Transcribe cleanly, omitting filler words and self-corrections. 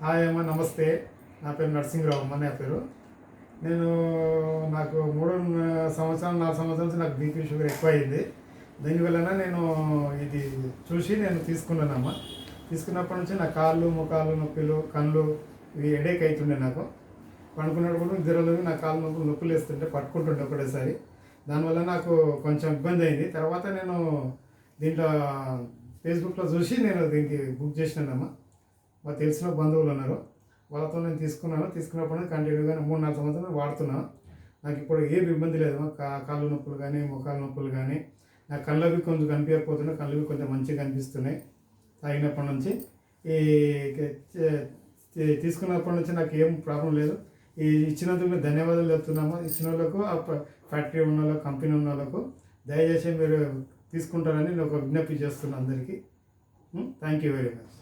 Hi అమ్మ, నమస్తే. నా పేరు నరసింహరావు అమ్మ. నా పేరు నాకు 4 సంవత్సరాల నుంచి నాకు బీపీ షుగర్ ఎక్కువ అయింది. దీనివలన నేను ఇది చూసి నేను తీసుకున్నానమ్మా. తీసుకున్నప్పటి నుంచి నా కాళ్ళు ముఖాలు నొప్పులు, కళ్ళు ఇవి హెడేక్ అవుతుండే. నాకు పండుకున్నప్పుడు నిద్రలో నా కాళ్ళు నొప్పులు వేస్తుంటే పట్టుకుంటుండే ఒకటేసారి. దానివల్ల నాకు కొంచెం ఇబ్బంది అయింది. తర్వాత నేను దీంట్లో ఫేస్బుక్లో చూసి నేను దీనికి బుక్ చేసినానమ్మా. మాకు తెలిసిన బంధువులు ఉన్నారు, వాళ్ళతో నేను తీసుకున్నాను. తీసుకున్నప్పుడు కంటిన్యూగా 3-4 సంవత్సరాలు వాడుతున్నాను. నాకు ఇప్పుడు ఏమి ఇబ్బంది లేదు. కాళ్ళు నొప్పులు కానీ ముఖాలు నొప్పులు కానీ, నా కళ్ళవి కొంచెం కనిపించకపోతున్నాయి, కళ్ళవి కొంచెం మంచిగా కనిపిస్తున్నాయి తాగినప్పటి నుంచి. ఈ తీసుకున్నప్పటి నుంచి నాకు ఏం ప్రాబ్లం లేదు. ఈ ఇచ్చినందుకు ధన్యవాదాలు చెప్తున్నాము. ఇచ్చిన వాళ్ళకు, ఫ్యాక్టరీ ఉన్న వాళ్ళకు, కంపెనీ ఉన్న వాళ్ళకు దయచేసి మీరు తీసుకుంటారని నేను ఒక విజ్ఞప్తి చేస్తున్నాను అందరికీ. Thank you very much.